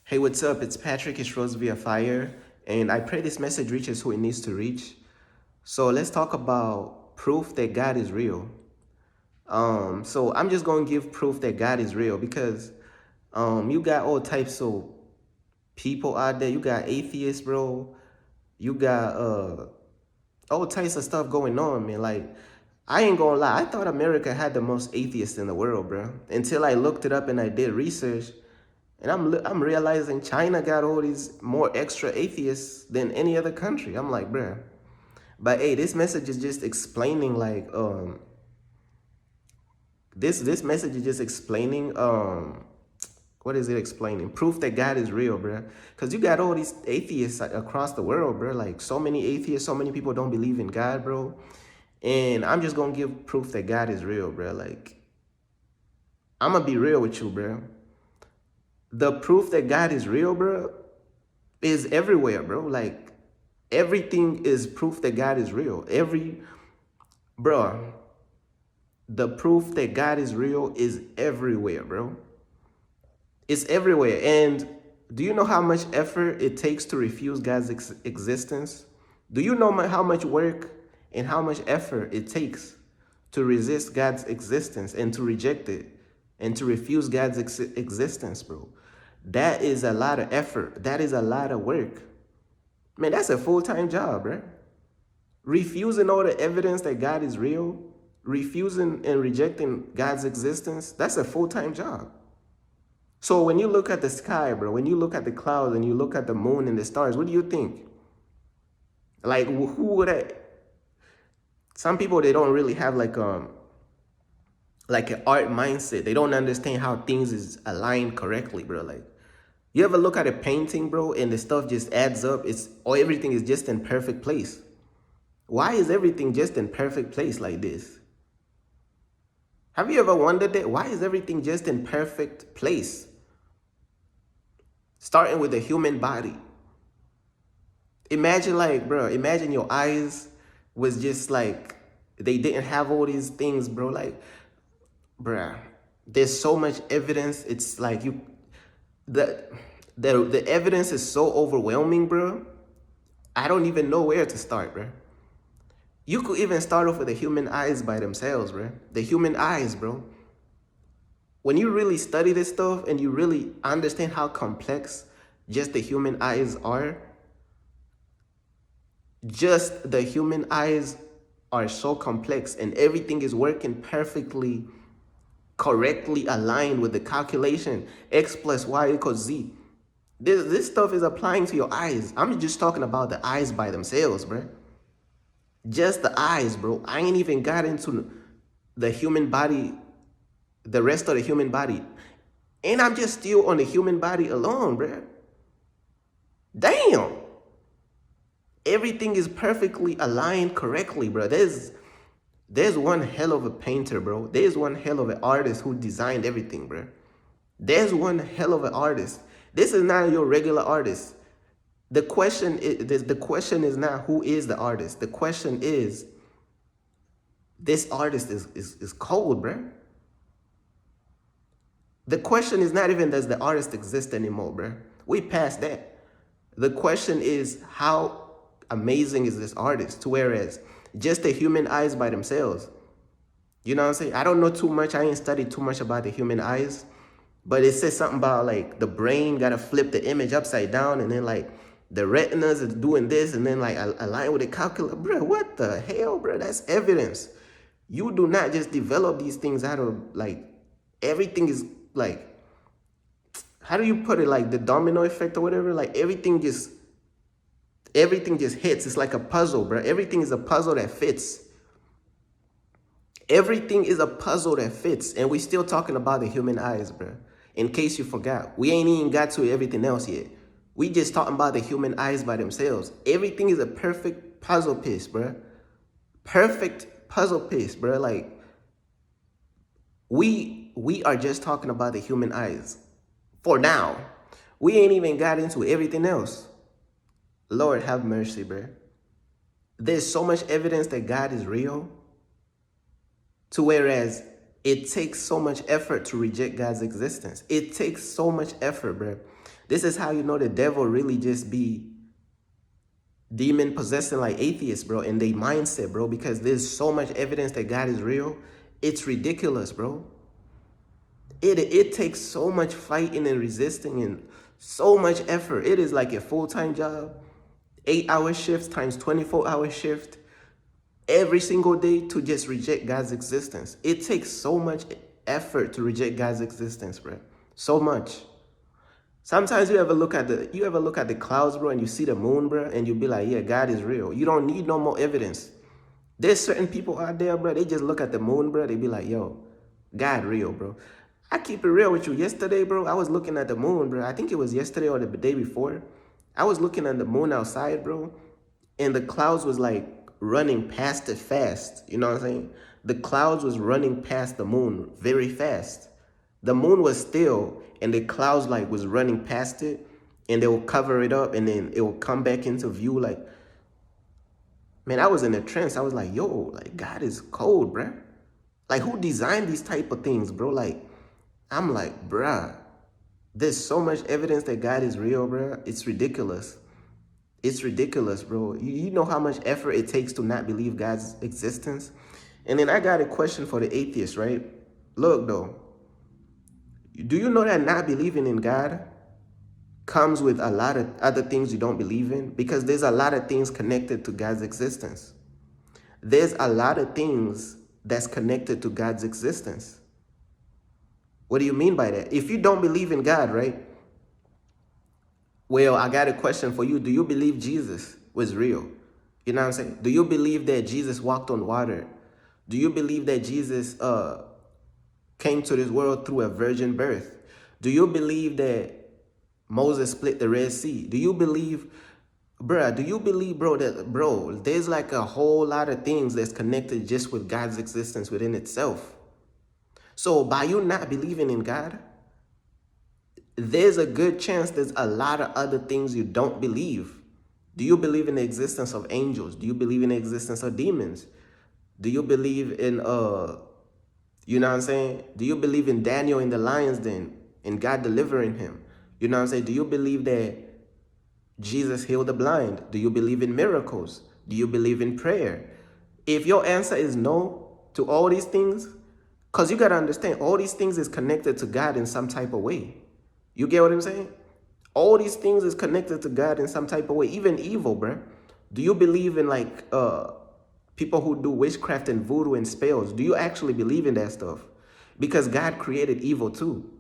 Hey, what's up? It's Patrick. It's Rose via Fire, and I pray this message reaches who it needs to reach. So let's talk about proof that God is real. So I'm just gonna give proof that God is real because you got all types of people out there. You got atheists, bro. You got all types of stuff going on, man. Like I ain't gonna lie, I thought America had the most atheists in the world, bro. Until I looked it up and I did research. And I'm realizing China got all these more extra atheists than any other country. I'm like, bruh. But hey, this message is just explaining like this message is just explaining what is it explaining? Proof that God is real, bruh. Cause you got all these atheists across the world, bruh. Like so many atheists, so many people don't believe in God, bro. And I'm just gonna give proof that God is real, bruh. Like I'm gonna be real with you, bruh. The proof that God is real, bruh, is everywhere, bro. Like everything is proof that God is real. Bro, the proof that God is real is everywhere, bro. It's everywhere. And do you know how much effort it takes to refuse God's existence? Do you know how much work and how much effort it takes to resist God's existence and to reject it and to refuse God's existence, bro? That is a lot of effort. That is a lot of work. Man, that's a full-time job, bro. Refusing all the evidence that God is real, refusing and rejecting God's existence, that's a full-time job. So when you look at the sky, bro, when you look at the clouds and you look at the moon and the stars, what do you think? Like who would I, some people they don't really have like an art mindset. They don't understand how things is aligned correctly, bro. Like you ever look at a painting, bro, and the stuff just adds up? It's or everything is just in perfect place. Why is everything just in perfect place like this? Have you ever wondered that? Why is everything just in perfect place? Starting with the human body. Imagine like, bro, imagine your eyes was just like, they didn't have all these things, bro. Like, bro, there's so much evidence. It's like the, the evidence is so overwhelming, bro. I don't even know where to start, bro. You could even start off with the human eyes by themselves, bro. The human eyes, bro. When you really study this stuff and you really understand how complex just the human eyes are, just the human eyes are so complex and everything is working perfectly, correctly aligned with the calculation x plus y equals z. This stuff is applying to your eyes. I'm just talking about the eyes by themselves, bro. Just the eyes, bro. I ain't even got into the human body, the rest of the human body. And I'm just still on the human body alone, bro. Damn. Everything is perfectly aligned correctly, bro. There's one hell of a painter, bro. There's one hell of an artist who designed everything, bro. There's one hell of an artist. This is not your regular artist. The question is not who is the artist. The question is this artist is cold, bro. The question is not even does the artist exist anymore, bro. We passed that. The question is how amazing is this artist? To whereas just the human eyes by themselves. You know what I'm saying? I don't know too much. I ain't studied too much about the human eyes, but it says something about like the brain gotta flip the image upside down, and then like the retinas is doing this, and then like align with the calculator. Bro, what the hell, bro? That's evidence. You do not just develop these things out of like everything is like, how do you put it, like the domino effect or whatever? Like everything just hits. It's like a puzzle, bro. Everything is a puzzle that fits. Everything is a puzzle that fits. And we still talking about the human eyes, bro. In case you forgot, we ain't even got to everything else yet. We just talking about the human eyes by themselves. Everything is a perfect puzzle piece, bro. Perfect puzzle piece, bro. Like we are just talking about the human eyes for now. We ain't even got into everything else. Lord have mercy, bro. There's so much evidence that God is real. To whereas It takes so much effort to reject God's existence. It takes so much effort, bro. This is how you know the devil really just be demon possessing like atheists, bro, in their mindset, bro, because there's so much evidence that God is real. It's ridiculous, bro. It takes so much fighting and resisting and so much effort. It is like a full-time job, 8-hour shifts times 24-hour shift every single day to just reject God's existence. It takes so much effort to reject God's existence, bro. So much. Sometimes you ever look at the clouds, bro, and you see the moon, bro, and you be like, yeah, God is real. You don't need no more evidence. There's certain people out there, bro, they just look at the moon, bro, they be like, yo, God real, bro. I keep it real with you. Yesterday, bro, I was looking at the moon, bro. I think it was yesterday or the day before. I was looking at the moon outside, bro, and the clouds was like running past it fast. You know what I'm saying? The clouds was running past the moon very fast. The moon was still, and the clouds like was running past it, and they will cover it up, and then it will come back into view. Like, man, I was in a trance. I was like, yo, like God is cold, bruh. Like, who designed these type of things, bro? Like, I'm like, bruh, there's so much evidence that God is real, bruh. It's ridiculous. It's ridiculous, bro. You know how much effort it takes to not believe God's existence? And then I got a question for the atheist, right? Look, though, do you know that not believing in God comes with a lot of other things you don't believe in? Because there's a lot of things connected to God's existence. There's a lot of things that's connected to God's existence. What do you mean by that? If you don't believe in God, right? Well, I got a question for you. Do you believe Jesus was real? You know what I'm saying? Do you believe that Jesus walked on water? Do you believe that Jesus came to this world through a virgin birth? Do you believe that Moses split the Red Sea? Do you believe, bruh, bro, there's like a whole lot of things that's connected just with God's existence within itself. So by you not believing in God, there's a good chance there's a lot of other things you don't believe. Do you believe in the existence of angels? Do you believe in the existence of demons? Do you believe in, you know what I'm saying? Do you believe in Daniel in the lion's den and God delivering him? You know what I'm saying? Do you believe that Jesus healed the blind? Do you believe in miracles? Do you believe in prayer? If your answer is no to all these things, because you got to understand, all these things is connected to God in some type of way. You get what I'm saying? All these things is connected to God in some type of way, even evil, bruh. Do you believe in like people who do witchcraft and voodoo and spells? Do you actually believe in that stuff? Because God created evil too.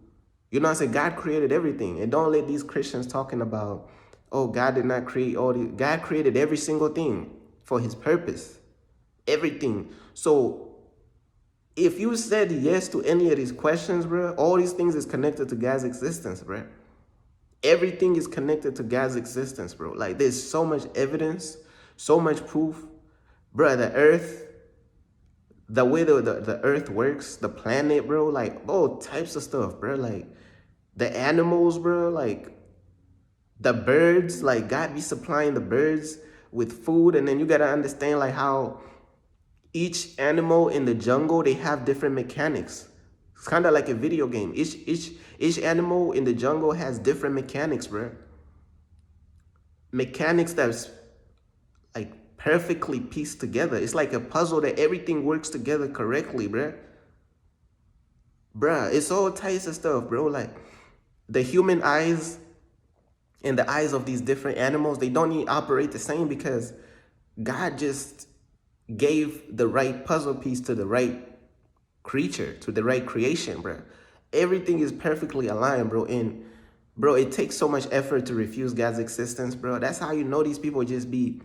You know what I'm saying? God created everything. And don't let these Christians talking about, oh, God did not create all these. God created every single thing for his purpose. Everything. So if you said yes to any of these questions, bro, all these things is connected to God's existence, bro. Everything is connected to God's existence, bro. Like, there's so much evidence, so much proof. Bro, the earth, the way the earth works, the planet, bro, like all types of stuff, bro. Like, the animals, bro, like the birds, like God be supplying the birds with food. And then you got to understand like how each animal in the jungle, they have different mechanics. It's kind of like a video game. Each animal in the jungle has different mechanics, bro. Mechanics that's like perfectly pieced together. It's like a puzzle that everything works together correctly, bro. Bruh, it's all types of stuff, bro. Like the human eyes and the eyes of these different animals, they don't even operate the same because God just gave the right puzzle piece to the right creature, to the right creation, bro. Everything is perfectly aligned, bro. And bro, it takes so much effort to refuse God's existence, bro. That's how you know these people just be,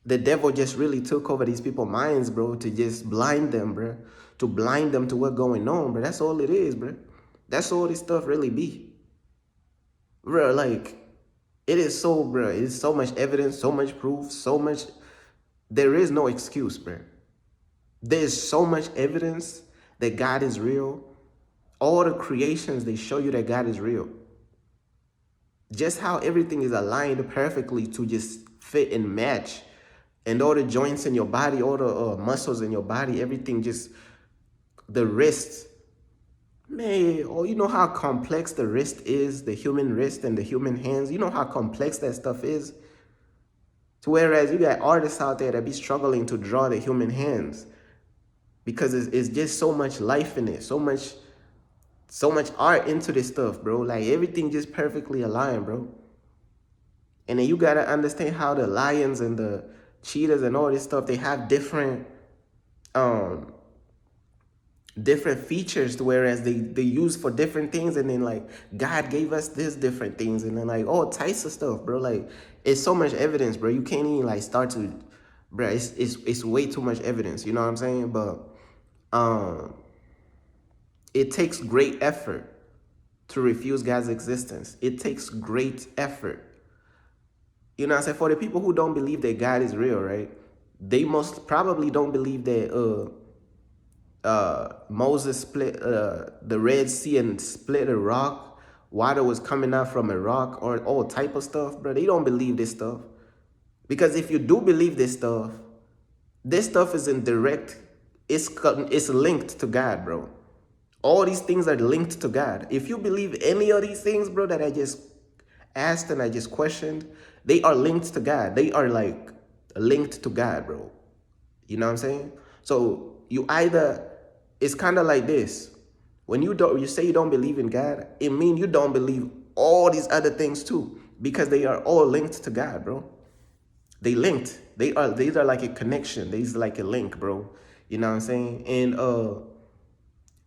the devil just really took over these people's minds, bro, to just blind them, bro. To blind them to what's going on, bro. That's all it is, bro. That's all this stuff really be. Bro, like, it is so, bro, it's so much evidence, so much proof, so much. There is no excuse, bro. There's so much evidence that God is real. All the creations, they show you that God is real. Just how everything is aligned perfectly to just fit and match. And all the joints in your body, all the muscles in your body, everything just, the wrists, Man, oh, you know how complex the wrist is, the human wrist and the human hands. You know how complex that stuff is. So whereas you got artists out there that be struggling to draw the human hands because it's just so much life in it, so much art into this stuff, bro. Like everything just perfectly aligned, bro. And then you gotta understand how the lions and the cheetahs and all this stuff, they have um different features to whereas they use for different things, and then like God gave us this different things, and then like all types of stuff, bro. Like it's so much evidence, bro. You can't even like start to, bro. It's way too much evidence. You know what I'm saying? But um, it takes great effort to refuse God's existence. It takes great effort. You know what I'm saying? For the people who don't believe that God is real, right? They most probably don't believe that Moses split the Red Sea and split a rock. Water was coming out from a rock or all type of stuff, bro. They don't believe this stuff. Because if you do believe this stuff is in direct, it's linked to God, bro. All these things are linked to God. If you believe any of these things, bro, that I just asked and I just questioned, they are linked to God. They are like linked to God, bro. You know what I'm saying? So you either, it's kind of like this. When you say you don't believe in God, it means you don't believe all these other things too, because they are all linked to God, bro. They linked. These are like a connection. These are like a link, bro. You know what I'm saying? And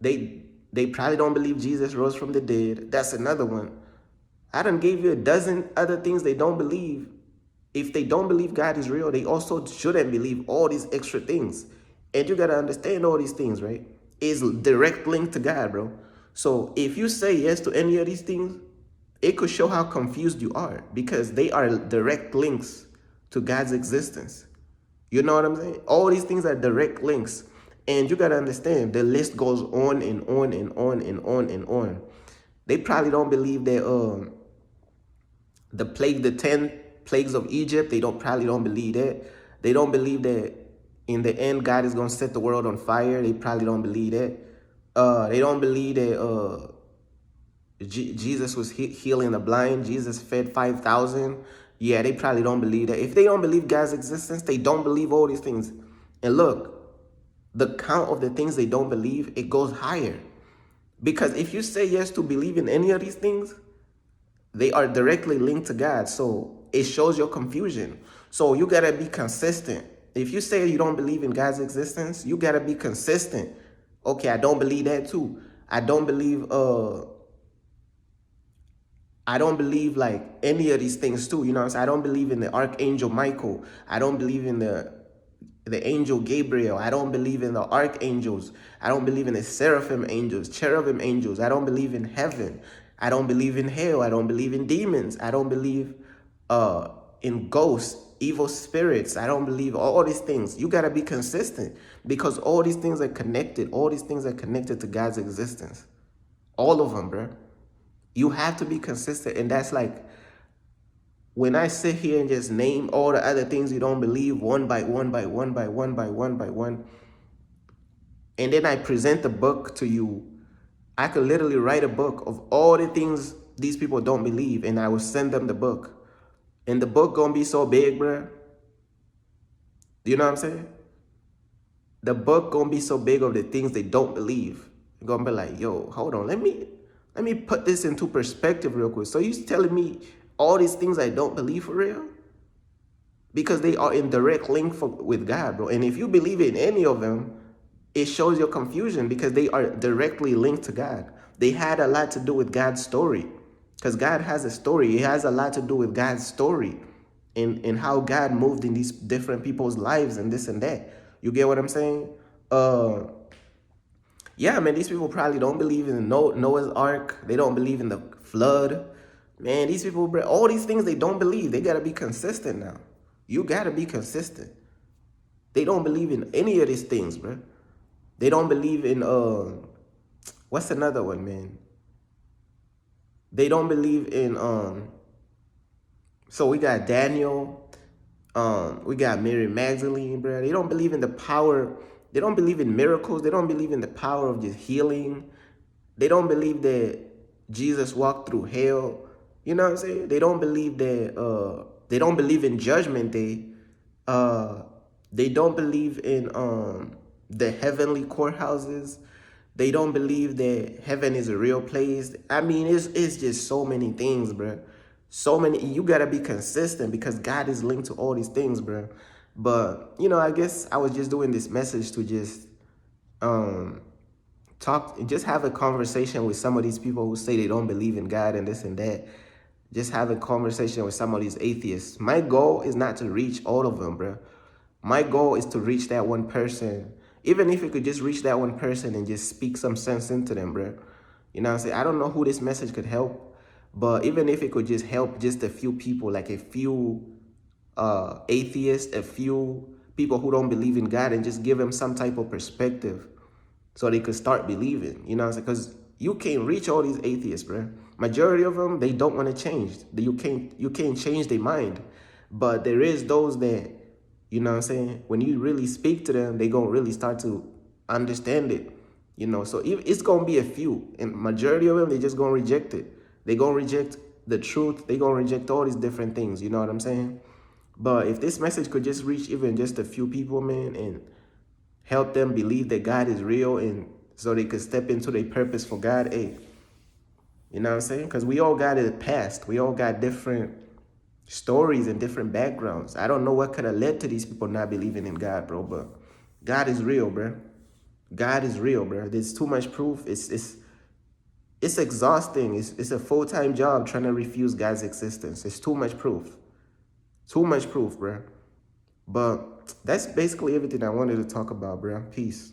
they probably don't believe Jesus rose from the dead. That's another one. I done gave you a dozen other things they don't believe. If they don't believe God is real, they also shouldn't believe all these extra things. And you gotta understand all these things, right? Is direct link to God, bro. So if you say yes to any of these things, it could show how confused you are because they are direct links to God's existence. You know what I'm saying? All these things are direct links. And you gotta understand the list goes on and on and on and on and on. They probably don't believe that the 10 plagues of Egypt, they probably don't believe that. They don't believe that in the end God is gonna set the world on fire. They probably don't believe that. They don't believe that Jesus was healing the blind. Jesus fed 5,000. Yeah, they probably don't believe that. If they don't believe God's existence, they don't believe all these things. And look, the count of the things they don't believe, it goes higher. Because if you say yes to believe in any of these things, they are directly linked to God. So it shows your confusion. So you gotta be consistent. If you say you don't believe in God's existence, you gotta be consistent. Okay, I don't believe that too. I don't believe like any of these things too. You know what I'm saying? I don't believe in the Archangel Michael. I don't believe in the angel Gabriel. I don't believe in the archangels. I don't believe in the seraphim angels, cherubim angels. I don't believe in heaven. I don't believe in hell. I don't believe in demons. I don't believe in ghosts, evil spirits. I don't believe all these things. You got to be consistent because all these things are connected. All these things are connected to God's existence. All of them, bro. You have to be consistent. And that's like, when I sit here and just name all the other things you don't believe one by one by one by one by one by one, and then I present the book to you, I could literally write a book of all the things these people don't believe, and I will send them the book. And the book gonna be so big, bruh. You know what I'm saying? The book gonna be so big of the things they don't believe. You're gonna be like, yo, hold on, let me put this into perspective real quick. So you telling me all these things I don't believe for real? Because they are in direct link with God, bro. And if you believe in any of them, it shows your confusion because they are directly linked to God. They had a lot to do with God's story because God has a story. It has a lot to do with God's story and how God moved in these different people's lives and this and that. You get what I'm saying? Yeah, man, these people probably don't believe in Noah's Ark. They don't believe in the flood. Man, these people, bro, all these things they don't believe. They got to be consistent now. You got to be consistent. They don't believe in any of these things, bro. They don't believe in, what's another one, man? They don't believe in, so we got Daniel, we got Mary Magdalene, bro. They don't believe in the power. They don't believe in miracles. They don't believe in the power of just healing. They don't believe that Jesus walked through hell. You know what I'm saying? They don't believe that they don't believe in judgment day. Uh they don't believe in the heavenly courthouses. They don't believe that heaven is a real place. I mean, it's just so many things, bro. So many. You gotta be consistent because God is linked to all these things, bro. But you know, I guess I was just doing this message to just um just have a conversation with some of these people who say they don't believe in God and this and that. Just have a conversation with some of these atheists. My goal is not to reach all of them, bro. My goal is to reach that one person. Even if it could just reach that one person and just speak some sense into them, bro. You know what I'm saying? I don't know who this message could help, but even if it could just help just a few people, like a few atheists, a few people who don't believe in God, and just give them some type of perspective so they could start believing. You know what I'm saying? Because you can't reach all these atheists, bro. Majority of them, they don't want to change. You can't change their mind. But there is those that, you know what I'm saying, when you really speak to them, they gonna really start to understand it. You know, so it's gonna be a few, and majority of them, they just gonna reject it. They gonna reject the truth. They gonna reject all these different things. You know what I'm saying? But if this message could just reach even just a few people, man, and help them believe that God is real and so they could step into their purpose for God, hey, you know what I'm saying? Because we all got a past. We all got different stories and different backgrounds. I don't know what could have led to these people not believing in God, bro, but God is real, bro. God is real, bro. There's too much proof. It's exhausting. It's a full-time job trying to refuse God's existence. It's too much proof. Too much proof, bro. But that's basically everything I wanted to talk about, bro. Peace.